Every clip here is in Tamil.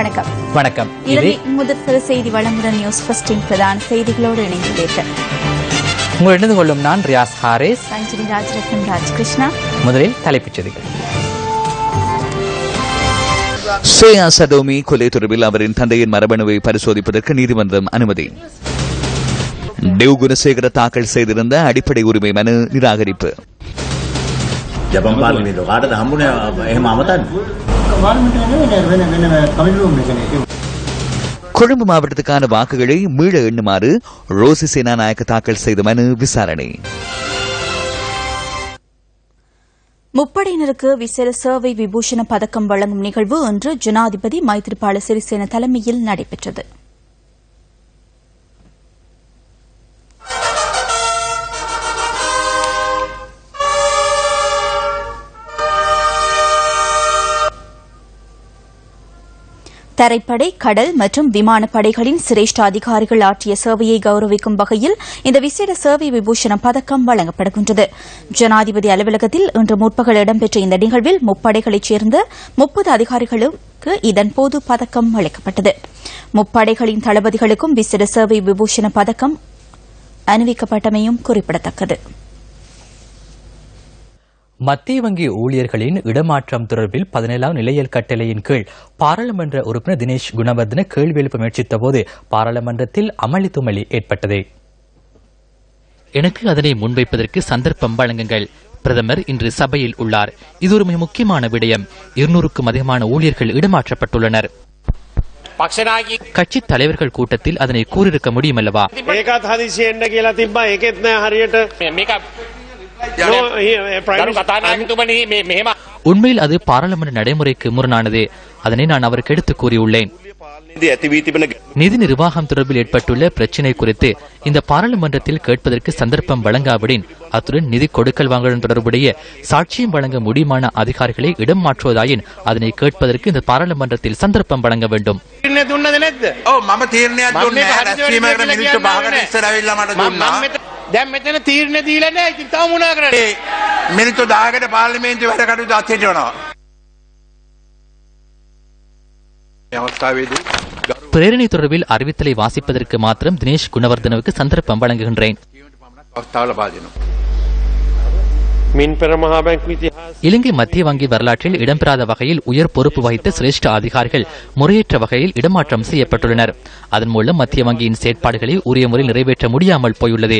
வணக்கம். வணக்கம். இலங்கை முதற்தர செய்தி வழங்குடன் நியூஸ் ஃபர்ஸ்டின் பிரதான செய்திகளோடு இணைந்துள்ளீர்கள். உங்கள் இணைந்து கொள்ளும் நான் ரியாஸ் ஹாரிஸ், ரஞ்சனி ராஜரத்னம், ராஜகிருஷ்ணா. முதலில் தலைப்புச் செய்திகள். சேயா சடோமி கொலை தொடர்பில் அவரின் தந்தையின் மரபணுவை பரிசோதிப்பதற்கு நீதிமன்றம் அனுமதி. டிவ் குணசேகர தாக்கல் செய்திருந்த அடிப்படை உரிமை மனு நிராகரிப்பு. கொழும்பு மாவட்டத்துக்கான வாக்குகளை மீள எண்ணுமாறு ரோசி சேனாநாயக்க தாக்கல் செய்த மனு விசாரணை. முப்படையினருக்கு விசேட சேவை விபூஷண பதக்கம் வழங்கும் நிகழ்வு இன்று ஜனாதிபதி மைத்ரிபால சிறிசேன தலைமையில் நடைபெற்றது. தரைப்படை, கடல் மற்றும் விமானப்படைகளின் சிரேஷ்ட அதிகாரிகள் ஆற்றிய சேவையை கௌரவிக்கும் வகையில் இந்த விசேட சேவை விபூஷண பதக்கம் வழங்கப்படுகின்றது. ஜனாதிபதி அலுவலகத்தில் இன்று முற்பகல் இடம்பெற்ற இந்த நிகழ்வில் முப்படைகளைச் சேர்ந்த 30 அதிகாரிகளுக்கு இதன்போது பதக்கம் அளிக்கப்பட்டது. முப்படைகளின் தளபதிகளுக்கும் விசேட சேவை விபூஷண பதக்கம் அணிவிக்கப்பட்டமையும் குறிப்பிடத்தக்கது. மத்திய வங்கி ஊழியர்களின் இடமாற்றம் தொடர்பில் 17ஆம் நிலையியல் கட்டளையின் கீழ் பாராளுமன்ற உறுப்பினர் தினேஷ் குணவர்தன கேள்வி எழுப்ப முயற்சித்தபோது பாராளுமன்றத்தில் அமளி துமளி ஏற்பட்டது. எனக்கு அதனை முன்வைப்பதற்கு சந்தர்ப்பம் வழங்குங்கள். பிரதமர் இன்று சபையில் உள்ளார். இது ஒரு மிக முக்கியமான விடயம். 200க்கும் அதிகமான ஊழியர்கள் இடமாற்றப்பட்டுள்ளனர். கட்சி தலைவர்கள் கூட்டத்தில் அதனை கூறியிருக்க முடியும் அல்லவா? உண்மையில் அது பாராளுமன்ற நடைமுறைக்கு முரணானது. அதனை நான் அவருக்கு எடுத்து கூறியுள்ளேன். நிதி நிர்வாகம் தொடர்பில் ஏற்பட்டுள்ள பிரச்சினை குறித்து இந்த பாராளுமன்றத்தில் கேட்பதற்கு சந்தர்ப்பம் வழங்காவிடின் அத்துடன் நிதி கொடுக்கல் வாங்கலுடன் தொடர்புடைய சாட்சியம் வழங்க முடியுமான அதிகாரிகளை இடம் மாற்றுவதாயின் அதனை கேட்பதற்கு இந்த பாராளுமன்றத்தில் சந்தர்ப்பம் வழங்க வேண்டும். දැන් මෙතන තීරණ දීලා නැහැ. ඉතින් තව මොනවා කරන්නේ? මිනිත්තු 10කට පාර්ලිමේන්තුවේ වැඩ කටයුතු අත්හිටවනවා. பிரேரணை தொடர்பில் அறிவித்தலை வாசிப்பதற்கு மாத்திரம் தினேஷ் குணவர்தனவுக்கு சந்தர்ப்பம் வழங்குகின்றேன். இலங்கை மத்திய வங்கி வரலாற்றில் இடம்பெறாத வகையில் உயர் பொறுப்பு வகித்த சிரேஷ்ட அதிகாரிகள் முறையற்ற வகையில் இடமாற்றம் செய்யப்பட்டுள்ளனர். அதன் மூலம் மத்திய வங்கியின் செயற்பாடுகளை உரிய முறையில் நிறைவேற்ற முடியாமல் போயுள்ளது.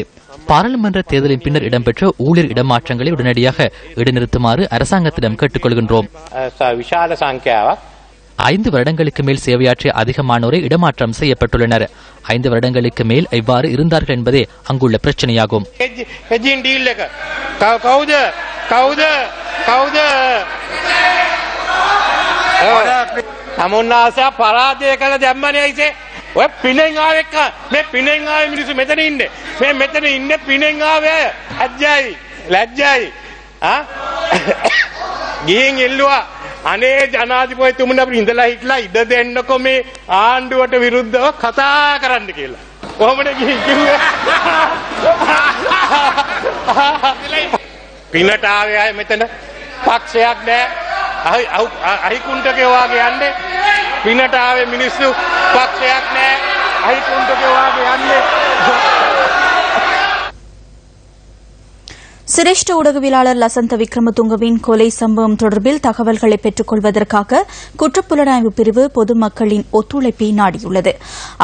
பாராளுமன்ற தேர்தலின் பின்னர் இடம்பெற்ற ஊழியர் இடமாற்றங்களை உடனடியாக இடைநிறுத்துமாறு அரசாங்கத்திடம் கேட்டுக் கொள்கின்றோம். 5 வருடங்களுக்கு மேல் சேவையாற்றிய அதிகமானோரை இடமாற்றம் செய்யப்பட்டுள்ளனர். 5 வருடங்களுக்கு மேல் எவ்வாறு இருந்தார்கள் என்பதே அங்குள்ள பிரச்சனையாகும். ඔය පිනෙන් ආවෙක මේ පිනෙන් ආවේ මිනිස්සු මෙතන ඉන්නේ. මේ මෙතන ඉන්නේ පිනෙන් ආවේ ලැජ්ජයි. ගිහින් එල්ලුවා. අනේ ජනාධිපතිතුමනි අපිට ඉඳලා හිටලා ඉඩ දෙන්නකො මේ ආණ්ඩුවට විරුද්ධව කතා කරන්න කියලා. කොහොමද ගිහින් කිව්වේ? පිනට ආවේ අය මෙතන පක්ෂයක් නෑ. අහිකුන්ටකේ වාගේ යන්නේ. පිනට ආවේ මිනිස්සු පක්ෂයක් නෑ. අහිකුන්ටකේ වාගේ යන්නේ. சிரேஷ்ட ஊடகவியலாளர் லசந்த விக்ரமதுங்கவின் கொலை சம்பவம் தொடர்பில் தகவல்களை பெற்றுக் கொள்வதற்காக குற்றப்புலனாய்வு பிரிவு பொதுமக்களின் ஒத்துழைப்பை நாடியுள்ளது.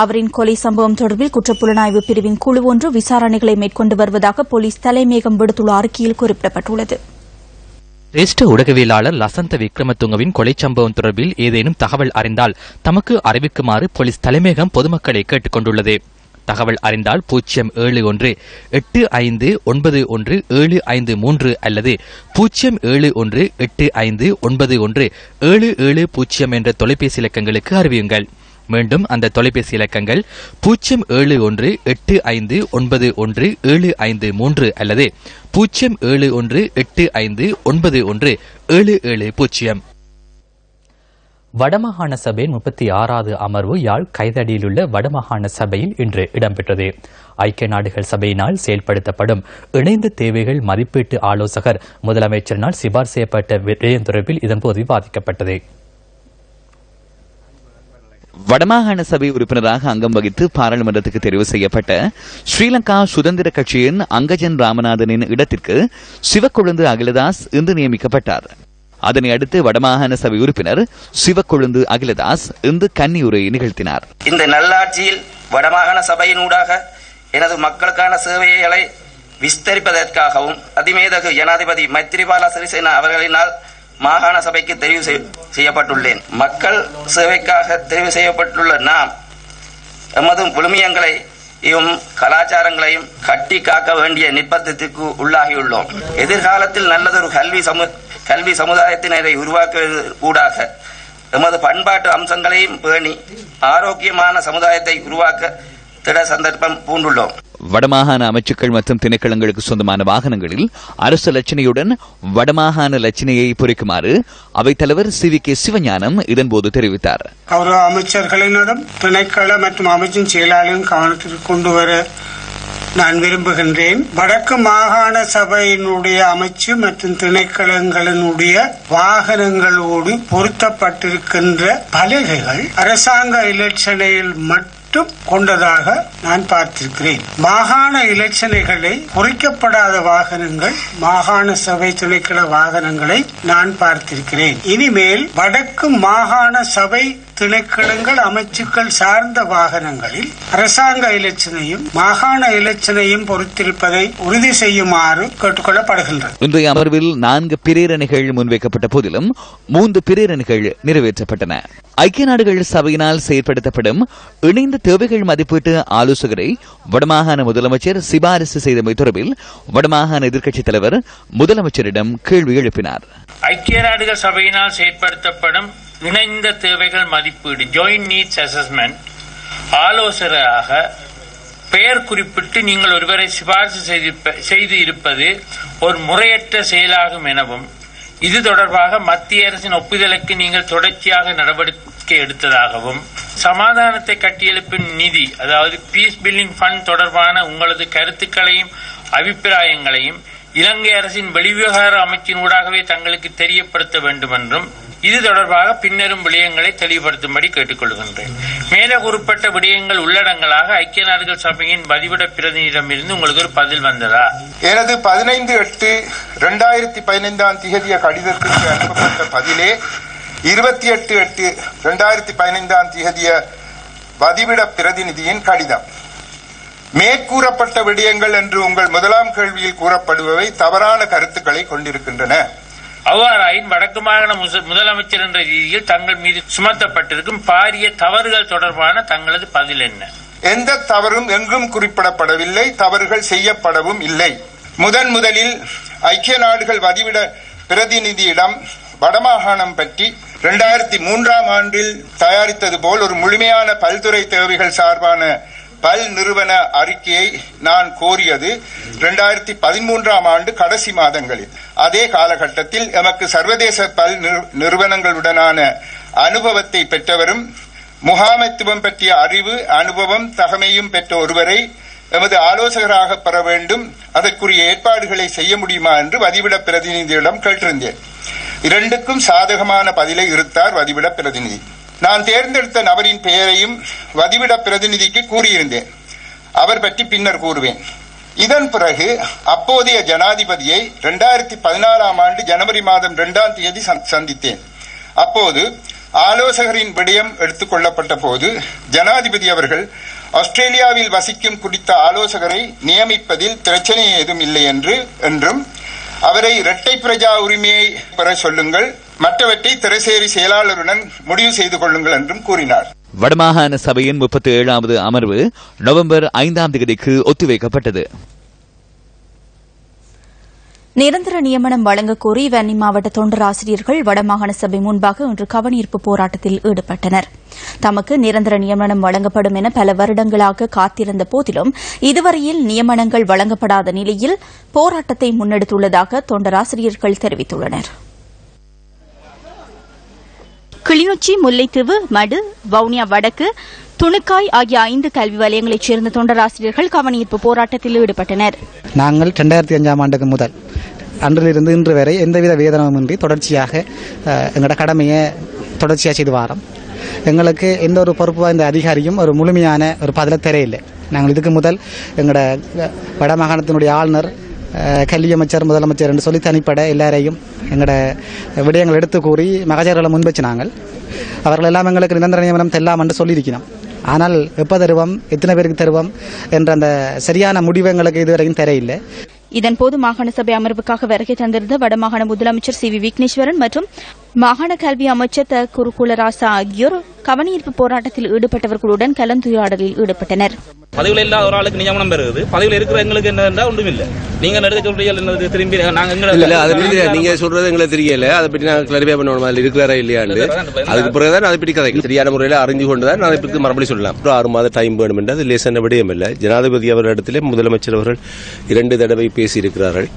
அவரின் கொலை சம்பவம் தொடர்பில் குற்றப்புலனாய்வு பிரிவின் குழு ஒன்று விசாரணைகளை மேற்கொண்டு வருவதாக போலீஸ் தலைமையகம் விடுத்துள்ள அறிக்கையில் குறிப்பிடப்பட்டுள்ளது. சிரேஷ்ட ஊடகவியலாளர் லசந்த விக்ரமதுங்கவின் கொலை சம்பவம் தொடர்பில் ஏதேனும் தகவல் அறிந்தால் தமக்கு அறிவிக்குமாறு போலீஸ் தலைமையகம் பொதுமக்களை கேட்டுக் கொண்டுள்ளது. தகவல் அறிந்தால் 07185917753 அல்லது 07185917770 என்ற தொலைபேசி இலக்கங்களுக்கு அறிவியுங்கள். மீண்டும் அந்த தொலைபேசி இலக்கங்கள் 07185917753 அல்லது 07185917770. வடமாகாண சபையின் 36வது அமர்வு யாழ் கைதடியிலுள்ள வடமாகாண சபையில் இன்று இடம்பெற்றது. ஐக்கிய நாடுகள் சபையினால் செயல்படுத்தப்படும் இணைந்த தேவைகள் மதிப்பீட்டு ஆலோசகர் முதலமைச்சரினால் சிபார் செய்யப்பட்ட விடயம் தொடர்பில் இதன்போது விவாதிக்கப்பட்டது. வடமாகாண சபை உறுப்பினராக அங்கம் வகித்து பாராளுமன்றத்துக்கு தெரிவு செய்யப்பட்ட ஸ்ரீலங்கா சுதந்திர கட்சியின் அங்கஜன் ராமநாதனின் இடத்திற்கு சிவக்கொழுந்து அகிலதாஸ் இன்று நியமிக்கப்பட்டார். அதனை அடுத்து வடமாகாண சபை உறுப்பினர் சிவக்கொழுந்து அகிலதாஸ் இன்று கன்னியுரை நிகழ்த்தினார். இந்த நல்லாட்சியில் வடமாகாண சபையினூடாக எனது மக்களுக்கான சேவைகளை விஸ்தரிப்பதற்காகவும் அதிமேதகு ஜனாதிபதி மைத்திரிபால சிறிசேன அவர்களினால் மாகாண சபைக்கு தெரிவு செய்யப்பட்டுள்ளேன். மக்கள் சேவைக்காக தெரிவு செய்யப்பட்டுள்ள நாம் எமது விழுமியங்களையும் கலாச்சாரங்களையும் கட்டி காக்க வேண்டிய நிர்பந்தத்திற்கு உள்ளாகியுள்ளோம். எதிர்காலத்தில் நல்லதொரு கல்வி சமுதாயத்தினரை உருவாக்குவது ஊடாக எமது பண்பாட்டு அம்சங்களையும் பேணி ஆரோக்கியமான சமுதாயத்தை உருவாக்க திட சந்தர்ப்பம் பூண்டுள்ளோம். வடமாகாண அமைச்சுக்கள் மற்றும் திணைக்களங்களுக்கு சொந்தமான வாகனங்களில் அரசு லட்சணையுடன் வடமாகாண லட்சணையை பொறிக்குமாறு அவைத்தலைவர் CVK சிவஞானம் இதன்போது தெரிவித்தார். கௌரவ அமைச்சர்களினதும் திணைக்கள மற்றும் அமைச்சின் செயலாளரும் கவனத்திற்கு கொண்டு வர நான் விரும்புகின்றேன். வடக்கு மாகாண சபையினுடைய அமைச்சு மற்றும் திணைக்களங்களினுடைய வாகனங்களோடு பொருத்தப்பட்டிருக்கின்ற பலகைகள் அரசாங்க எலட்சணையில் மட்டும் கொண்டதாக நான் பார்த்திருக்கிறேன். மாகாண எலட்சணைகளை பொறிக்கப்படாத வாகனங்கள் மாகாண சபை திணைக்கள வாகனங்களை நான் பார்த்திருக்கிறேன். இனிமேல் வடக்கு மாகாண சபை திணைக்களங்கள் அமைச்சுக்கள் சார்ந்த வாகனங்களில் அரசாங்க எலட்சணையும் மாகாண எலட்சணையும் பொறுத்திருப்பதை உறுதி செய்யுமாறு கேட்டுக்கொள்ளப்படுகின்றது. இன்றைய அமர்வில் 4 பிரேரணைகள் முன்வைக்கப்பட்ட போதிலும் 3 பிரேரணைகள் நிறைவேற்றப்பட்டன. ஐக்கிய நாடுகள் சபையினால் செயற்படுத்தப்படும் இணைந்த தேவைகள் மதிப்பீட்டு ஆலோசகரை வடமாகாண முதலமைச்சர் சிபாரிசு செய்தமை தொடர்பில் வடமாகாண எதிர்க்கட்சித் தலைவர் முதலமைச்சரிடம் கேள்வி எழுப்பினார். ஐக்கிய நாடுகள் சபையினால் செயற்படுத்தப்படும் இணைந்த தேவைகள் மதிப்பீடு ஜாயிண்ட் நீட்ஸ் அசஸ்மெண்ட் ஆலோசகராக பெயர் குறிப்பிட்டு நீங்கள் ஒருவரை சிபாரிசு செய்து இருப்பது ஒரு முறையற்ற செயலாகும் எனவும் இது தொடர்பாக மத்திய அரசின் ஒப்புதலுக்கு நீங்கள் தொடர்ச்சியாக நடவடிக்கை எடுத்ததாகவும் சமாதானத்தை கட்டியெழுப்பும் நிதி அதாவது பீஸ் பில்டிங் ஃபண்ட் தொடர்பான உங்களது கருத்துக்களையும் அபிப்பிராயங்களையும் இலங்கை அரசின் வெளிவிவகார அமைச்சின் ஊடாகவே தங்களுக்கு தெரியப்படுத்த வேண்டும் என்றும் இது தொடர்பாக பின்னரும் விடயங்களை தெளிவுபடுத்தும்படி கேட்டுக்கொள்கின்றேன். மேலே கூறப்பட்ட விடயங்கள் உள்ளடங்களாக ஐக்கிய நாடுகள் சபையின் பதிவிட பிரதிநிதியிடமிருந்து உங்களுக்கு ஒரு பதில் வந்ததா? எனது 15/8/2015 கடிதத்திற்கு அனுப்பப்பட்ட பதிலே 28/8/2015 பதிவிட பிரதிநிதியின் கடிதம். மேற்கூறப்பட்ட விடயங்கள் என்று உங்கள் முதலாம் கேள்வியில் கூறப்படுபவை தவறான கருத்துக்களை கொண்டிருக்கின்றன. அவ்வாறாயின் வடக்கு மாகாண முதலமைச்சர் என்ற ரீதியில் தங்கள் மீது சுமத்தப்பட்டிருக்கும் பாரிய தவறுகள் தொடர்பான தங்களது பதில் என்ன? எந்த தவறும் எங்கும் குறிப்பிடப்படவில்லை, தவறுகள் செய்யப்படவும் இல்லை. முதலில் ஐக்கிய நாடுகள் பதிவிட பிரதிநிதியிடம் வடமாகாணம் பற்றி 2003ஆம் ஆண்டில் தயாரித்தது போல் ஒரு முழுமையான பல்துறை தேவைகள் சார்பான பல் நிறுவன அறிக்கையை நான் கோரியது 2013ஆம் ஆண்டு கடைசி மாதங்களில். அதே காலகட்டத்தில் எமக்கு சர்வதேச பல் நிறுவனங்களுடனான அனுபவத்தை பெற்றவரும் முகாமைத்துவம் பற்றிய அறிவு அனுபவம் தகமையும் பெற்ற ஒருவரை எமது ஆலோசகராக பெற வேண்டும், அதற்குரிய ஏற்பாடுகளை செய்ய முடியுமா என்று வதிவிட பிரதிநிதியிடம் கேட்டிருந்தேன். இரண்டுக்கும் சாதகமான பதிலை இறுத்தார் வதிவிட பிரதிநிதி. நான் தேர்ந்தெடுத்த நபரின் பெயரையும் வதிவிட பிரதிநிதிக்கு கூறியிருந்தேன். அவர் பற்றி பின்னர் கூறுவேன். இதன் பிறகு அப்போதைய ஜனாதிபதியை 2014ஆம் ஆண்டு ஜனவரி மாதம் 2ஆம் தேதி சந்தித்தேன். அப்போது ஆலோசகரின் விடயம் எடுத்துக் கொள்ளப்பட்ட போது ஜனாதிபதி அவர்கள் ஆஸ்திரேலியாவில் வசிக்கும் குறித்த ஆலோசகரை நியமிப்பதில் பிரச்சனை ஏதும் இல்லை என்றும் அவரை இரட்டை பிரஜா உரிமையை பெற சொல்லுங்கள், மற்றவற்றை திரைசேரி செயலாளருடன் முடிவு செய்து கொள்ளுங்கள் என்றும் கூறினார். வடமாகாண சபையின் 37வது அமர்வு நவம்பர் 5ஆம் தேதிக்கு ஒத்திவைக்கப்பட்டது. நிரந்தர நியமனம் வழங்கக் கோரி வன்னி மாவட்ட தொண்டர் ஆசிரியர்கள் வடமாகாண சபை முன்பாக இன்று கவனஈர்ப்பு போராட்டத்தில் ஈடுபட்டனர். தமக்கு நிரந்தர நியமனம் வழங்கப்படும் என பல வருடங்களாக காத்திருந்த போதிலும் இதுவரையில் நியமனங்கள் வழங்கப்படாத நிலையில் போராட்டத்தை முன்னெடுத்துள்ளதாக தொண்டர் ஆசிரியர்கள் தெரிவித்துள்ளனர். கிளிநொச்சி, முல்லைத்தீவு, மடு, வவுனியா வடக்கு, துணுக்காய் ஆகிய 5 கல்வி வலயங்களைச் சேர்ந்த தொண்டராசிரியர்கள் கவனஈர்ப்பு போராட்டத்தில் ஈடுபட்டனர். நாங்கள் 2005ஆம் ஆண்டுக்கு முதல் அன்றிலிருந்து இன்று வரை எந்தவித வேதனமின்றி தொடர்ச்சியாக எங்களோட கடமையை தொடர்ச்சியாக செய்து வாரோம். எங்களுக்கு எந்த ஒரு பொறுப்பு வாய்ந்த அதிகாரியும் ஒரு முழுமையான ஒரு பதிலை தெரியல. நாங்கள் இதுக்கு முதல் எங்களோட வடமாகாணத்தினுடைய ஆளுநர், கல்வி அமைச்சர், முதலமைச்சர் என்று சொல்லி தனிப்பட எல்லாரையும் எங்களோட விடயங்கள் எடுத்து கூறி மகஜர்களை முன்வச்சு நாங்கள் அவர்கள் எல்லாம் எங்களுக்கு நிரந்தர நியமனம் தெல்லாம் என்று சொல்லியிருக்கிறோம். ஆனால் எப்போ தருவோம், எத்தனை பேருக்கு தருவோம் என்ற அந்த சரியான முடிவு எங்களுக்கு இதுவரைக்கும் தெரியல. இதன்போது மாகாண சபை அமர்வுக்காக வருகை தந்திருந்த வடமாகாண முதலமைச்சர் சி வி விக்னேஸ்வரன் மற்றும் மாகாண கல்வி அமைச்சர் த குருகுலராசா ஆகியோர் கவனஈர்ப்பு போராட்டத்தில் ஈடுபட்டவர்களுடன் கலந்துரையாடலில் ஈடுபட்டனர். பதவியில் இல்லாத ஒரு ஆளுக்கு நியமனம் பெறுது, பதவியில் இருக்கிற எங்களுக்கு என்ன ஒன்றும் இல்லை. நீங்க நடக்க சொல்றீங்க திரும்பி நீங்க சொல்றது எங்களுக்கு தெரியல. அதை பற்றி நாங்கள் கிளாரிஃபை பண்ணணும், அதில் இருக்கிறாரா இல்லையாண்டு. அதுக்கு பிறகுதான் அதை பற்றி கதை சரியான முறையில் அறிஞ்சு கொண்டுதான் அதை பற்றி மறுபடியும் சொல்லலாம். 6 மாத டைம் வேணும் என்று அது லேசான விடயம் இல்லை. ஜனாதிபதி அவர்களிடத்திலே முதலமைச்சர் அவர்கள் 2 தடவை பேசியிருக்கிறார்கள்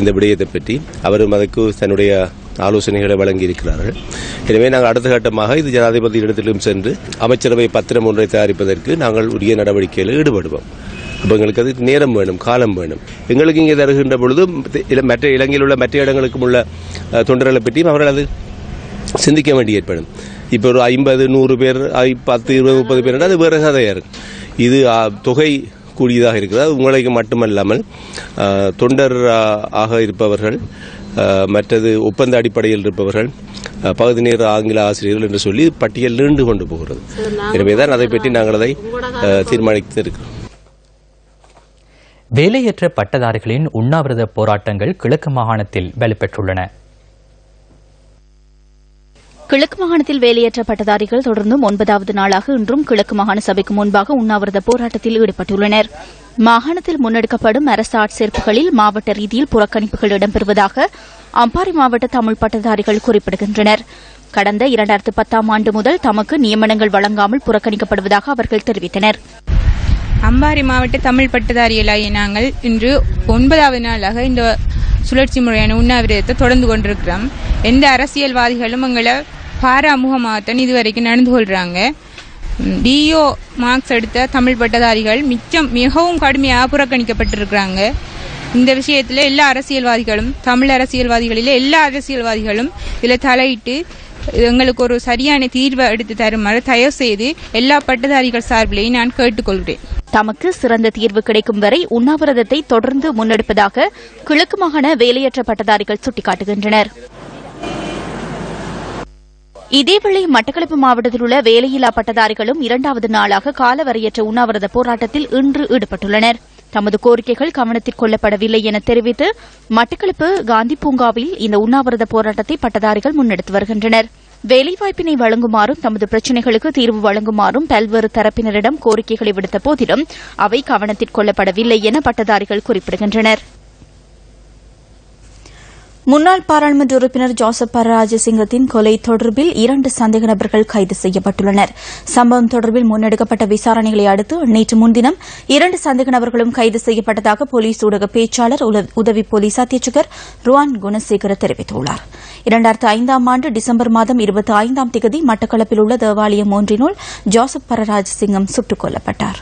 இந்த விடயத்தை பற்றி. அவரும் அதுக்கு தன்னுடைய ஆலோசனைகளை வழங்கி இருக்கிறார்கள். எனவே நாங்கள் அடுத்த கட்டமாக இது ஜனாதிபதி இடத்திலும் சென்று அமைச்சரவை பத்திரம் ஒன்றை தயாரிப்பதற்கு நாங்கள் உரிய நடவடிக்கையில் ஈடுபடுவோம். அப்போ எங்களுக்கு அதுக்கு நேரம் வேணும், காலம் வேணும். எங்களுக்கு இங்கே தருகின்ற பொழுது மற்ற இலங்கையில் உள்ள மற்ற இடங்களுக்கும் உள்ள தொண்டர்களை பற்றியும் அவர்கள் அது சிந்திக்க வேண்டி ஏற்படும். இப்போ ஒரு 50, 100 பேர், 10, 20, 30 பேர் அது வேறு கதையாக இருக்கும். இது தொகை கூடியதாக இருக்கிறது. உங்களுக்கு மட்டுமல்லாமல் தொண்டர் ஆக இருப்பவர்கள், மற்றது ஒப்பந்த அடிப்படையில் இருப்பவர்கள், பகுதி நேர ஆங்கில ஆசிரியர்கள் என்று சொல்லி பட்டியல் நீண்டு கொண்டு போகிறது. எனவேதான் அதை பற்றி நாங்கள் அதை தீர்மானித்திருக்கிறோம். வேலையற்ற பட்டதாரிகளின் உண்ணாவிரத போராட்டங்கள் கிழக்கு மாகாணத்தில் வலுப்பெற்றுள்ளன. கிழக்கு மாகாணத்தில் வேலையற்ற பட்டதாரிகள் தொடர்ந்தும் 9வது நாளாக இன்றும் கிழக்கு மாகாண சபைக்கு முன்பாக உண்ணாவிரத போராட்டத்தில் ஈடுபட்டுள்ளனர். மாகாணத்தில் முன்னெடுக்கப்படும் அரசு ஆட்சேர்ப்புகளில் மாவட்ட ரீதியில் புறக்கணிப்புகள் இடம்பெறுவதாக அம்பாறை மாவட்ட தமிழ் பட்டதாரிகள் குறிப்பிடுகின்றனர். கடந்த 2010ஆம் ஆண்டு முதல் தமக்கு நியமனங்கள் வழங்காமல் புறக்கணிக்கப்படுவதாக அவர்கள் தெரிவித்தனர். அம்பாறை மாவட்ட தமிழ் பட்டதாரிகளாகிய நாங்கள் இன்று 9வது நாளாக இந்த சுழற்சி முறையான உண்ணாவிரதத்தை தொடர்ந்து கொண்டிருக்கிறோம். எந்த அரசியல்வாதிகளும் எங்களை பாராமுகமாகத்தான் இதுவரைக்கும் நடந்து கொள்றாங்க. டிஓ மார்க்ஸ் எடுத்த தமிழ் பட்டதாரிகள் மிகவும் கடுமையாக புறக்கணிக்கப்பட்டிருக்கிறாங்க. இந்த விஷயத்தில் எல்லா அரசியல்வாதிகளும், தமிழ் அரசியல்வாதிகளில் எல்லா அரசியல்வாதிகளும் இதில் தலையிட்டு எங்களுக்கு ஒரு சரியான தீர்வை எடுத்து தருமாறு தயவு செய்து எல்லா பட்டதாரிகள் சார்பிலையும் நான் கேட்டுக்கொள்கிறேன். தமக்கு சிறந்த தீர்வு கிடைக்கும் வரை உண்ணாவிரதத்தை தொடர்ந்து முன்னெடுப்பதாக கிழக்கு மாகாண வேலையற்ற பட்டதாரிகள் சுட்டிக்காட்டுகின்றனர். இதேவேளை மட்டக்களப்பு மாவட்டத்தில் உள்ள வேலையில்லா பட்டதாரிகளும் 2வது நாளாக காலவரையற்ற உண்ணாவிரத போராட்டத்தில் இன்று ஈடுபட்டுள்ளனர். தமது கோரிக்கைகள் கவனத்தில் கொள்ளப்படவில்லை என தெரிவித்து மட்டக்களப்பு காந்தி பூங்காவில் இந்த உண்ணாவிரத போராட்டத்தை பட்டதாரிகள் முன்னெடுத்து வருகின்றனர். வேலைவாய்ப்பினை வழங்குமாறும் தமது பிரச்சினைகளுக்கு தீர்வு வழங்குமாறும் பல்வேறு தரப்பினரிடம் கோரிக்கைகளை விடுத்த போதிலும் அவை கவனத்தில் கொள்ளப்படவில்லை என பட்டதாரிகள் குறிப்பிடுகின்றனர். முன்னாள் பாராளுமன்ற உறுப்பினர் ஜோசப் பரராஜசிங்கத்தின் கொலை தொடர்பில் 2 சந்தேக நபர்கள் கைது செய்யப்பட்டுள்ளனர். சம்பவம் தொடர்பில் முன்னெடுக்கப்பட்ட விசாரணைகளை அடுத்து நேற்று முன்தினம் 2 சந்தேக நபர்களும் கைது செய்யப்பட்டதாக போலீஸ் ஊடக பேச்சாளர் உதவி போலீஸ் அத்தியட்சகர் ருவான் குணசேகர தெரிவித்துள்ளார். 2005ஆம் ஆண்டு டிசம்பர் மாதம் 25ஆம் தேதி மட்டக்களப்பில் உள்ள தேவாலயம் ஒன்றினுள் ஜோசப் பரராஜசிங்கம் சுட்டுக் கொல்லப்பட்டார்.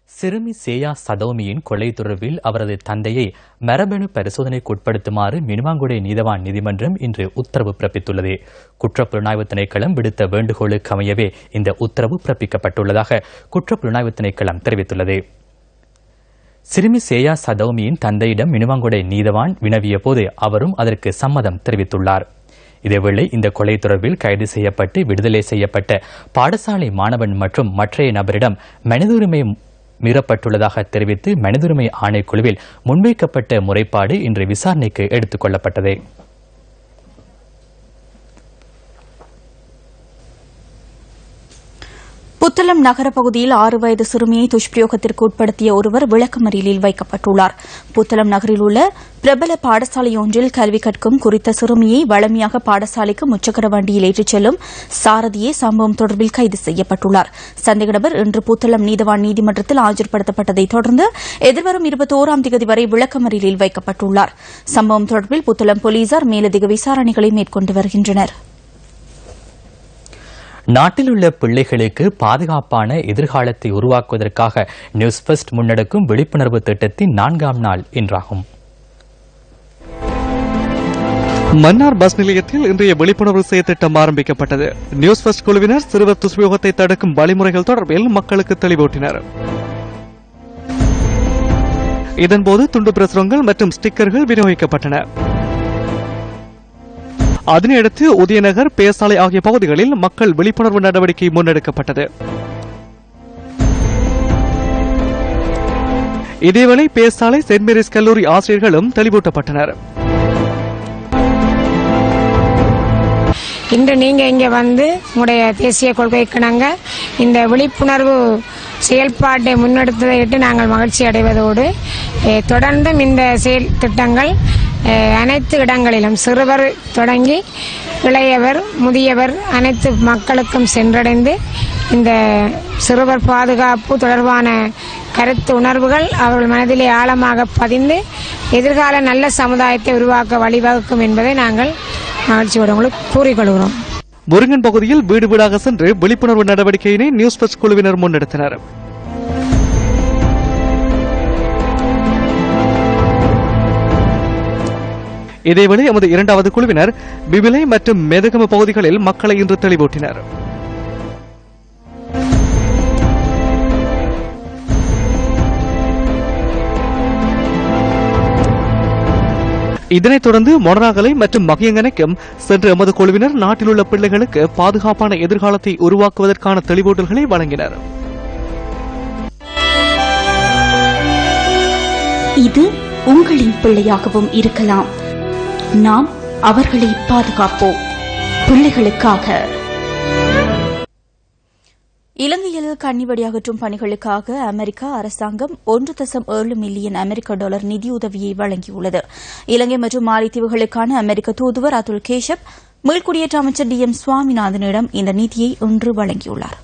சிறுமி சேயா சதோமியின் கொலை தொடர்பில் அவரது தந்தையை மரபணு பரிசோதனைக்கு உட்படுத்துமாறு மினுவாங்குடை நீதவான் நீதிமன்றம் இன்று உத்தரவு பிறப்பித்துள்ளது. குற்றப்புலனாய்வு திணைக்களம் விடுத்த வேண்டுகோளுக்கு அமையவே இந்த உத்தரவு பிறப்பிக்கப்பட்டுள்ளதாக குற்றப்புலனாய்வு திணைக்களம் தெரிவித்துள்ளது. சிறுமி சேயா சதோமியின் தந்தையிடம் மினுவாங்குடை நீதவான் வினவிய போது அவரும் அதற்கு சம்மதம் தெரிவித்துள்ளார். இதேவேளை இந்த கொலை தொடர்பில் கைது செய்யப்பட்டு விடுதலை செய்யப்பட்ட பாடசாலை மாணவன் மற்றும் மற்றைய நபரிடம் மனிதுரிமை மீறப்பட்டுள்ளதாக தெரிவித்து மனிதுரிமை ஆணைக்குழுவில் முன்வைக்கப்பட்ட முறைப்பாடு இன்று விசாரணைக்கு எடுத்துக் கொள்ளப்பட்டது. புத்தளம் நகர பகுதியில் 6 வயது சிறுமியை துஷ்பிரயோகத்திற்கு உட்படுத்திய ஒருவர் விளக்கமறியலில் வைக்கப்பட்டுள்ளார். புத்தளம் நகரில் உள்ள பிரபல பாடசாலை ஒன்றில் கல்வி கற்கும் குறித்த சிறுமியை வழமையாக பாடசாலைக்கு முச்சக்கர வண்டியில் ஏற்றிச் செல்லும் சாரதியே சம்பவம் தொடர்பில் கைது செய்யப்பட்டுள்ளார். சந்தேக நபர் இன்று புத்தளம் நீதவான் நீதிமன்றத்தில் ஆஜர்படுத்தப்பட்டதைத் தொடர்ந்து எதிர்வரும் 21ஆம் தேதி வரை விளக்கமறியலில் வைக்கப்பட்டுள்ளார். சம்பவம் தொடர்பில் புத்தளம் போலீசார் மேலதிக விசாரணைகளை மேற்கொண்டு வருகின்றனர். நாட்டில் உள்ள பிள்ளைகளுக்கு பாதுகாப்பான எதிர்காலத்தை உருவாக்குவதற்காக நியூஸ் ஃபர்ஸ்ட் முன்னெடுக்கும் விழிப்புணர்வு திட்டத்தின் 4ஆம் நாள் இன்றாகும். மன்னார் பஸ் நிலையத்தில் இன்றைய விழிப்புணர்வு செயற்திட்டம் ஆரம்பிக்கப்பட்டது. நியூஸ் ஃபர்ஸ்ட் குழுவினர் சிறுவர் துஷ்பிரயோகத்தை தடுக்கும் வழிமுறைகள் தொடர்பில் மக்களுக்கு தெளிவூட்டினர். இதன்போது துண்டு பிரசுரங்கள் மற்றும் ஸ்டிக்கர்கள் விநியோகிக்கப்பட்டன. அதனையடுத்து உதயநகர், பேசாலை ஆகிய பகுதிகளில் மக்கள் விழிப்புணர்வு நடவடிக்கை முன்னெடுக்கப்பட்டது. இதேவேளை பேசாலை செயின்ட் மேரிஸ் கல்லூரி ஆசிரியர்களும் தெளிவூட்டப்பட்டனர். இன்று நீங்க இங்க வந்து உங்களுடைய தேசிய கொள்கைக்கிணங்க இந்த விழிப்புணர்வு செயல்பாட்டை முன்னெடுத்ததையிட்டு நாங்கள் மகிழ்ச்சி அடைவதோடு தொடர்ந்தும் இந்த செயல் திட்டங்கள் அனைத்து இடங்களிலும் சிறுவர் தொடங்கி இளையவர், முதியவர் அனைத்து மக்களுக்கும் சென்றடைந்து இந்த சிறுவர் பாதுகாப்பு தொடர்பான கருத்து உணர்வுகள் அவர்கள் மனதிலே ஆழமாக பதிந்து எதிர்கால நல்ல சமுதாயத்தை உருவாக்க வழிவகுக்கும் என்பதை நாங்கள் மகிழ்ச்சியோடு உங்களுக்கு கூறிக்கொள்கிறோம். முருங்கன் பகுதியில் வீடு வீடாக சென்று விழிப்புணர்வு நடவடிக்கையினை நியூஸ் ஃபர்ஸ்ட் குழுவினர் முன்னெடுத்தனர். இதேவேளை எமது இரண்டாவது குழுவினர் பிபிலை மற்றும் மேதகம பகுதிகளில் மக்களை இன்று தெளிவூட்டினர். இதனைத் தொடர்ந்து மொனராகலை மற்றும் மகியங்கனைக்கும் சென்று எமது குழுவினர் நாட்டில் உள்ள பிள்ளைகளுக்கு பாதுகாப்பான எதிர்காலத்தை உருவாக்குவதற்கான தெளிவூட்டல்களை வழங்கினர். இது உங்களின் பிள்ளையாகவும் இருக்கலாம். நாம் அவர்களை பாதுகாப்போம். பிள்ளைகளுக்காக. இலங்கையில் கன்னிவெடி அகற்றும் பணிகளுக்காக அமெரிக்கா அரசாங்கம் 1.7 மில்லியன் அமெரிக்க டாலர் நிதியுதவியை வழங்கியுள்ளது. இலங்கை மற்றும் மாலைத்தீவுகளுக்கான அமெரிக்க தூதுவர் அதுல் கேஷப் மீள்குடியேற்ற அமைச்சர் DM சுவாமிநாதனிடம் இந்த நிதியை இன்று வழங்கியுள்ளார்.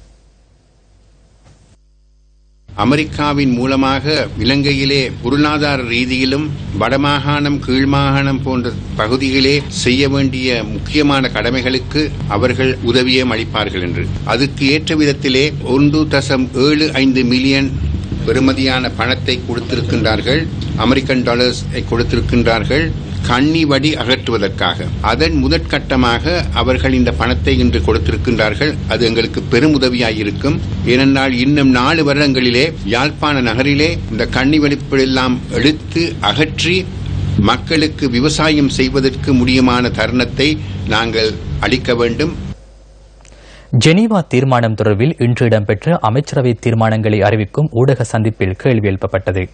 அமெரிக்காவின் மூலமாக இலங்கையிலே பொருளாதார ரீதியிலும் வடமாகாணம், கீழ்மாகாணம் போன்ற பகுதிகளே செய்ய வேண்டிய முக்கியமான கடமைகளுக்கு அவர்கள் உதவியும் அளிப்பார்கள் என்று அதுக்கு ஏற்ற விதத்திலே 1.75 மில்லியன் பெறுமதியான பணத்தை கொடுத்திருக்கின்றார்கள். அமெரிக்கன் டாலர்ஸ் கொடுத்திருக்கின்றார்கள் கன்னி வடி அகற்றுவதற்காக. அதன் முதற்கட்டமாக அவர்கள் இந்த பணத்தை இன்று கொடுத்திருக்கின்றார்கள். அது எங்களுக்கு பெரும் உதவியாயிருக்கும். ஏனென்றால் இன்னும் 4 வருடங்களிலே யாழ்ப்பாண நகரிலே இந்த கன்னி வெடிப்பெல்லாம் எடுத்து அகற்றி மக்களுக்கு விவசாயம் செய்வதற்கு முடியுமான தருணத்தை நாங்கள் அளிக்க வேண்டும். ஜெனீவா தீர்மானம் தொடர்பில் இன்று இடம்பெற்ற அமைச்சரவை தீர்மானங்களை அறிவிக்கும் ஊடக சந்திப்பில் கேள்வி எழுப்பப்பட்டது.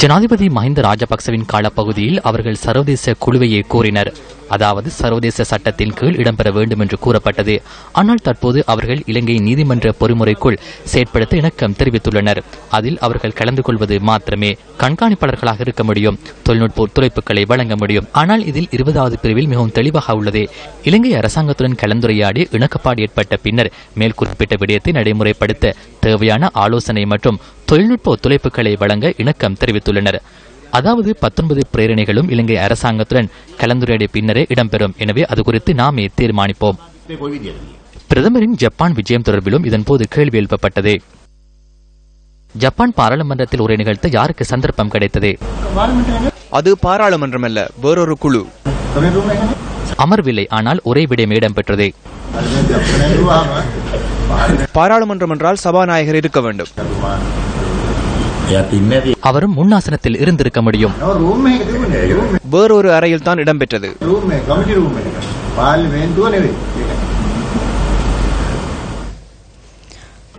ஜனாதிபதி மஹிந்த ராஜபக்சவின் காலப்பகுதியில் அவர்கள் சர்வதேச குழுவையே கோரினர். அதாவது சர்வதேச சட்டத்தின் கீழ் இடம்பெற வேண்டும் என்று கூறப்பட்டது. ஆனால் தற்போது அவர்கள் இலங்கை நீதிமன்ற பொறிமுறைக்குள் செயற்படுத்த இணக்கம் தெரிவித்துள்ளனர். அதில் அவர்கள் கலந்து கொள்வது மாத்திரமே. கண்காணிப்பாளர்களாக இருக்க முடியும், தொழில்நுட்ப ஒத்துழைப்புகளை வழங்க முடியும். ஆனால் இதில் 20வது பிரிவில் மிகவும் தெளிவாக உள்ளது. இலங்கை அரசாங்கத்துடன் கலந்துரையாடி இணக்கப்பாடு ஏற்பட்ட பின்னர் மேல் குறிப்பிட்ட விடயத்தை நடைமுறைப்படுத்த தேவையான ஆலோசனை மற்றும் தொழில்நுட்ப ஒத்துழைப்புகளை வழங்க இணக்கம் தெரிவித்துள்ளனர். அதாவது 19 பிரேரணைகளும் இலங்கை அரசாங்கத்துடன் கலந்துரையாடிய பின்னரே இடம்பெறும். எனவே அது குறித்து நாமே தீர்மானிப்போம். பிரதமரின் ஜப்பான் விஜயம் தொடர்பிலும் இதன்போது கேள்வி எழுப்பப்பட்டது. ஜப்பான் பாராளுமன்றத்தில் உரை நிகழ்த்த யாருக்கு சந்தர்ப்பம் கிடைத்தது? அது பாராளுமன்றம் அல்ல, வேறொரு குழு அமர்வில்லை. ஆனால் ஒரே விடயம் இடம்பெற்றது. பாராளுமன்றம் என்றால் சபாநாயகர் இருக்க வேண்டும். அவரும் முன்னாசனத்தில் இருந்திருக்க முடியும். வேறொரு அறையில் தான் இடம்பெற்றது.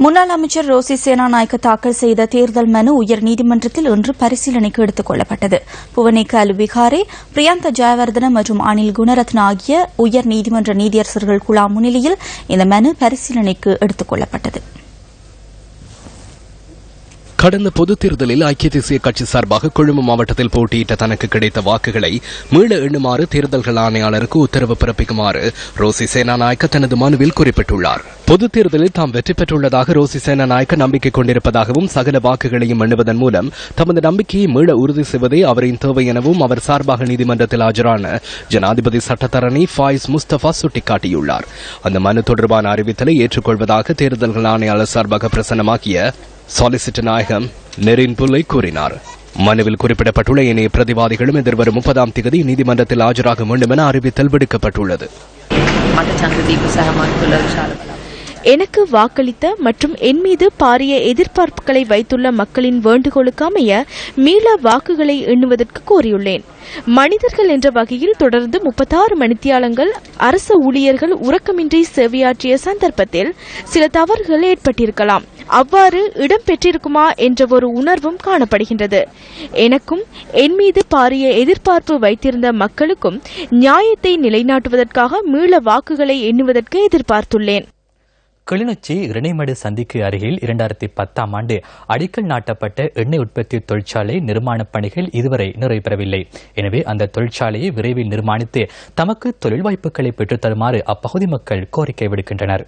முன்னாள் அமைச்சர் ரோசி சேனாநாயக்க தாக்கல் செய்த தேர்தல் மனு உயர்நீதிமன்றத்தில் இன்று பரிசீலனைக்கு எடுத்துக் கொள்ளப்பட்டது. புவனேக அலுவிகாரே, பிரியந்த ஜெயவர்தன மற்றும் அனில் குணரத்ன ஆகிய உயர்நீதிமன்ற நீதியரசர்கள் குழா முன்னிலையில் இந்த மனு பரிசீலனைக்கு எடுத்துக் கொள்ளப்பட்டது. கடந்த பொதுத் தேர்தலில் ஐக்கிய தேசிய கட்சி சார்பாக கொழும்பு மாவட்டத்தில் போட்டியிட்ட தனக்கு கிடைத்த வாக்குகளை மீள எண்ணுமாறு தேர்தல்கள் ஆணையாளருக்கு உத்தரவு பிறப்பிக்குமாறு ரோசி சேனாநாயக்க தனது மனுவில் குறிப்பிட்டுள்ளார். பொதுத் தேர்தலில் தாம் வெற்றி பெற்றுள்ளதாக ரோசி சேனாநாயக்க நம்பிக்கை கொண்டிருப்பதாகவும் சகல வாக்குகளையும் எண்ணுவதன் மூலம் தமது நம்பிக்கையை மீள உறுதி செய்வதே அவரின் தேவை எனவும் அவர் சார்பாக நீதிமன்றத்தில் ஆஜரான ஜனாதிபதி சட்டத்தரணி ஃபாயிஸ் முஸ்தபா சுட்டிக்காட்டியுள்ளார். அந்த மனு தொடர்பான அறிவித்தலை ஏற்றுக்கொள்வதாக தேர்தல்கள் ஆணையாளர் சார்பாக பிரசன்னமாக்கிய சொலிசிட்டர் நாயகம் நெரின் புல்லை கூறினார். மனுவில் குறிப்பிடப்பட்டுள்ள இணைய பிரதிவாதிகளும் எதிர்வரும் 30ஆம் தேதி நீதிமன்றத்தில் ஆஜராக வேண்டும் என அறிவித்தல் விடுக்கப்பட்டுள்ளது. எனக்கு வாக்களித்த மற்றும் என் மீது பாரிய எதிர்பார்ப்புகளை வைத்துள்ள மக்களின் வேண்டுகோளுக்கு அமைய மீள வாக்குகளை எண்ணுவதற்கு கோரியுள்ளேன். மனிதர்கள் என்ற வகையில் தொடர்ந்து 36 மணித்தியாலங்கள் அரசு ஊழியர்கள் உறக்கமின்றி சேவையாற்றிய சந்தர்ப்பத்தில் சில தவறுகள் ஏற்பட்டிருக்கலாம். அவ்வாறு இடம்பெற்றிருக்குமா என்ற ஒரு உணர்வும் காணப்படுகின்றது. எனக்கும் என் மீது பாரிய எதிர்பார்ப்பு வைத்திருந்த மக்களுக்கும் நியாயத்தை நிலைநாட்டுவதற்காக மீள வாக்குகளை எண்ணுவதற்கு எதிர்பார்த்துள்ளேன். கிளிநொச்சி இணைமடு சந்திக்கு அருகில் 2010ஆம் ஆண்டு அடிக்கல் நாட்டப்பட்ட எண்ணெய் உற்பத்தி தொழிற்சாலை நிர்மாணப் பணிகள் இதுவரை நிறைவேறவில்லை. எனவே அந்த தொழிற்சாலையை விரைவில் நிர்மாணித்து தமக்கு தொழில் வாய்ப்புகளை பெற்றுத் தருமாறு அப்பகுதி மக்கள் கோரிக்கை விடுக்கின்றனர்.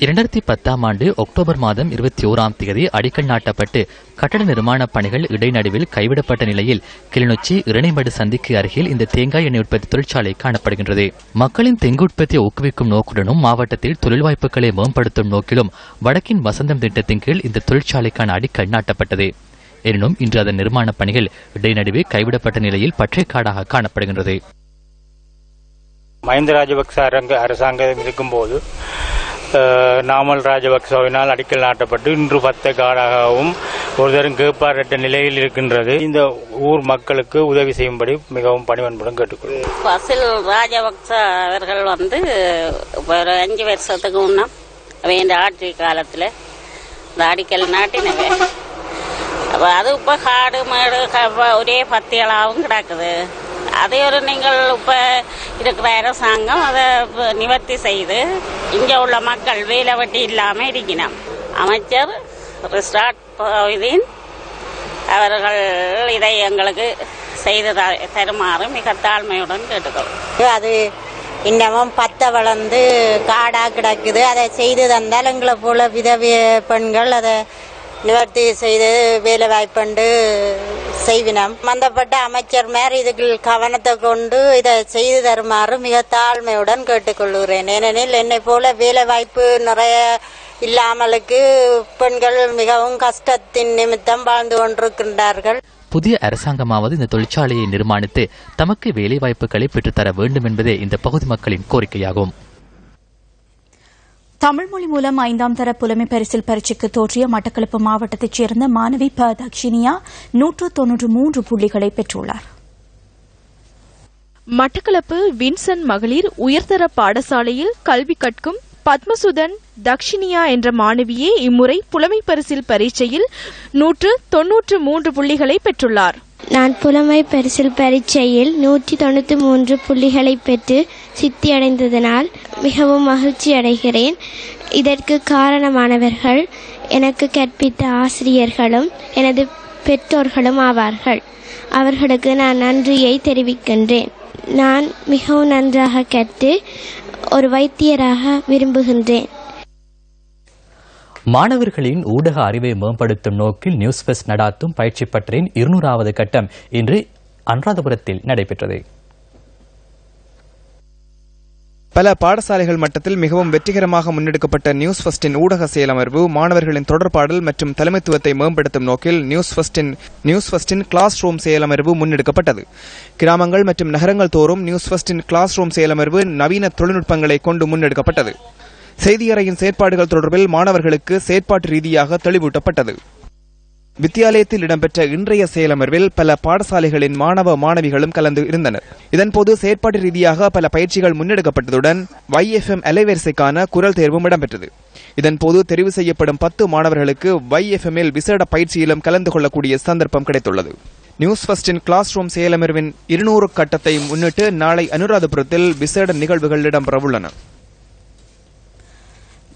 2010ஆம் ஆண்டு அக்டோபர் மாதம் 21ஆம் தேதி அடிக்கல் நாட்டப்பட்டு கட்டட நிர்மாணப் பணிகள் இடைநடுவில் கைவிடப்பட்ட நிலையில் கிளிநொச்சி இணைமடு சந்திக்கு அருகில் இந்த தேங்காய் எண்ணெய் உற்பத்தி தொழிற்சாலை காணப்படுகின்றது. மக்களின் தெங்கு உற்பத்தியை ஊக்குவிக்கும் நோக்குடனும் மாவட்டத்தில் தொழில் வாய்ப்புகளை மேம்படுத்தும் நோக்கிலும் வடக்கின் வசந்தம் திட்டத்தின் கீழ் இந்த தொழிற்சாலைக்கான அடிக்கல் நாட்டப்பட்டது. எனினும் இன்று அதன் நிர்மாணப் பணிகள் இடைநடுவே கைவிடப்பட்ட நிலையில் பற்றைக்காடாக காணப்படுகின்றது. மஹிந்த ராஜபக்ச அரசாங்கம் இருக்கும்போது நாமல் ராஜபக்சவினால் அடிக்கல் நாட்டப்பட்டு இன்று 10 காடாகவும் ஒருதரும் கேட்பாரற்ற நிலையில் இருக்கின்றது. இந்த ஊர் மக்களுக்கு உதவி செய்யும்படி மிகவும் பணிவன்புடன் கேட்டுக்கொள்கிறேன். பசில் ராஜபக்ச அவர்கள் ஒரு 5 வருஷத்துக்கு முன்ன வேண்ட ஆட்சி காலத்தில் இந்த அடிக்கல் நாட்டினவே அது இப்ப காடு மேடு ஒரே பத்தியலாகவும் கிடக்குது. அதே ஒரு நீங்கள் இப்ப இருக்கிற அரசாங்கம் அதை நிவர்த்தி செய்து இங்க உள்ள மக்கள் வேலை வெட்டி இல்லாம இருக்கணும். அமைச்சர் அவர்கள் இதை எங்களுக்கு செய்து தருமாறு மிக தாழ்மையுடன் கேட்டுக்கொள்ளும். அது இன்னமும் பத்த வளர்ந்து காடா கிடக்குது. அதை செய்து தந்தால் எங்களை போல விதவிய பெண்கள் அதை நிவர்த்தி செய்து வேலை வாய்ப்பு செய்வினம். சம்பந்தப்பட்ட அமைச்சர் மேல் இதுக்கு கவனத்தை கொண்டு இதை செய்து தருமாறு மிக தாழ்மையுடன் கேட்டுக்கொள்கிறேன். ஏனெனில் என்னை போல வேலை வாய்ப்பு நிறைய இல்லாமலுக்கு பெண்கள் மிகவும் கஷ்டத்தின் நிமித்தம் வாழ்ந்து கொண்டிருக்கின்றார்கள். புதிய அரசாங்கமாவது இந்த தொழிற்சாலையை நிர்மாணித்து தமக்கு வேலை வாய்ப்புகளை பெற்றுத்தர வேண்டும் என்பதே இந்த பகுதி மக்களின் கோரிக்கையாகும். தமிழ் மொழி மூலம் 5ஆம் தர புலமை பரிசில் பரீட்சைக்கு தோற்றிய மட்டக்களப்பு மாவட்டத்தைச் சேர்ந்த மாணவி ப. தக்ஷினியா 193 புள்ளிகளை பெற்றுள்ளார். மட்டக்களப்பு வின்சன் மகளிர் உயர்தர பாடசாலையில் கல்வி கற்கும் பத்மசுதன் தக்ஷினியா என்ற மாணவியே இம்முறை புலமை பரிசில் பரீட்சையில் 193 புள்ளிகளை பெற்றுள்ளார். நான் புலமை பரிசில் பரீட்சையில் 193 புள்ளிகளை பெற்று சித்தியடைந்ததனால் மிகவும் மகிழ்ச்சி அடைகிறேன். இதற்கு காரணமானவர்கள் எனக்கு கற்பித்த ஆசிரியர்களும் எனது பெற்றோர்களும் ஆவார்கள். அவர்களுக்கு நான் நன்றியை தெரிவிக்கின்றேன். நான் மிகவும் நன்றாக கற்று ஒரு வைத்தியராக விரும்புகின்றேன். மாணவர்களின் ஊடக அறிவை மேம்படுத்தும் நோக்கில் நியூஸ் ஃபெஸ்ட் நடாத்தும் பயிற்சி பட்டறையின் 200வது கட்டம் இன்று அனுராதபுரத்தில் நடைபெற்றது. பல பாடசாலைகள் மட்டத்தில் மிகவும் வெற்றிகரமாக முன்னெடுக்கப்பட்ட நியூஸ் ஃபெஸ்டின் ஊடக செயலமர்வு மாணவர்களின் தொடர்பாடல் மற்றும் தலைமைத்துவத்தை மேம்படுத்தும் நோக்கில் நியூஸ் ஃபெஸ்டின் கிளாஸ் ரூம் செயலமர்வு முன்னெடுக்கப்பட்டது. கிராமங்கள் மற்றும் நகரங்கள் தோறும் நியூஸ் ஃபெஸ்டின் கிளாஸ் ரூம் செயலமர்வு நவீன தொழில்நுட்பங்களை கொண்டு முன்னெடுக்கப்பட்டது. செய்தியறையின் செயற்பாடுகள் தொடர்பில் மாணவர்களுக்கு செயற்பாட்டு ரீதியாக தெளிவூட்டப்பட்டது. வித்தியாலயத்தில் இடம்பெற்ற இன்றைய செயலமர்வில் பல பாடசாலைகளின் மாணவ மாணவிகளும் கலந்து இருந்தனர். இதன்போது செயற்பாட்டு ரீதியாக பல பயிற்சிகள் முன்னெடுக்கப்பட்டதுடன் YFM அலைவரிசைக்கான குரல் தேர்வும் இடம்பெற்றது. இதன்போது தெரிவு செய்யப்படும் 10 மாணவர்களுக்கு YFMல் விசேட பயிற்சியிலும் கலந்து கொள்ளக்கூடிய சந்தர்ப்பம் கிடைத்துள்ளது. நியூஸ் ஃபெஸ்டின் கிளாஸ் ரூம் செயலமர்வின் 200 கட்டத்தை முன்னிட்டு நாளை அனுராதபுரத்தில் விசேட நிகழ்வுகள் இடம்பெறவுள்ளன.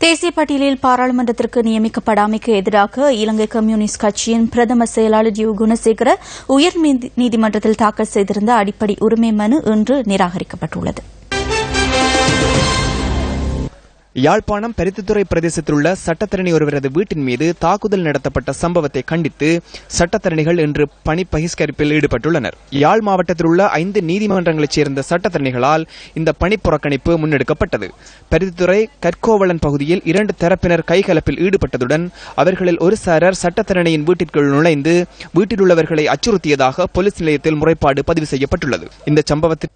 தேசிய பட்டியலில் பாராளுமன்றத்திற்கு நியமிக்கப்படாமைக்கு எதிராக இலங்கை கம்யூனிஸ்ட் கட்சியின் பிரதம செயலாளர் டி. குணசேகர உயர் நீதிமன்றத்தில் தாக்கல் செய்திருந்த அடிப்படை உரிமை மனு இன்று நிராகரிக்கப்பட்டுள்ளது. யாழ்ப்பாணம் பருத்தித்துறை பிரதேசத்தில் உள்ள சட்டத்தரணி ஒருவரது வீட்டின் மீது தாக்குதல் நடத்தப்பட்ட சம்பவத்தை கண்டித்து சட்டத்தரணிகள் இன்று பணி பகிஷ்கரிப்பில் ஈடுபட்டுள்ளனர். யாழ் மாவட்டத்தில் உள்ள 5 நீதிமன்றங்களைச் சேர்ந்த சட்டத்தரணிகளால் இந்த பணி புறக்கணிப்பு முன்னெடுக்கப்பட்டது. பருத்தித்துறை கற்கோவளன் பகுதியில் 2 தரப்பினர் கைகலப்பில் ஈடுபட்டதுடன் அவர்களில் ஒரு சாரர் சட்டத்தரணியின் வீட்டிற்குள் நுழைந்து வீட்டில் உள்ளவர்களை அச்சுறுத்தியதாக போலீஸ் நிலையத்தில் முறைப்பாடு பதிவு செய்யப்பட்டுள்ளது. இந்த சம்பவத்தில்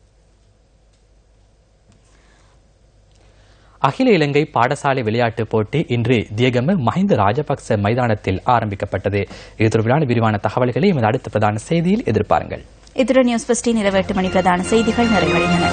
அகில இலங்கை பாடசாலை விளையாட்டுப் போட்டி இன்று தியகம மஹிந்த ராஜபக்ச மைதானத்தில் ஆரம்பிக்கப்பட்டது. இது தொடர்பிலான விரிவான தகவல்களை எமது அடுத்த பிரதான செய்தியில் எதிர்பாருங்கள். இத்துடன் நியூஸ் 15 இரவு 8 மணி பிரதான செய்திகள் நிறைவடைந்தன.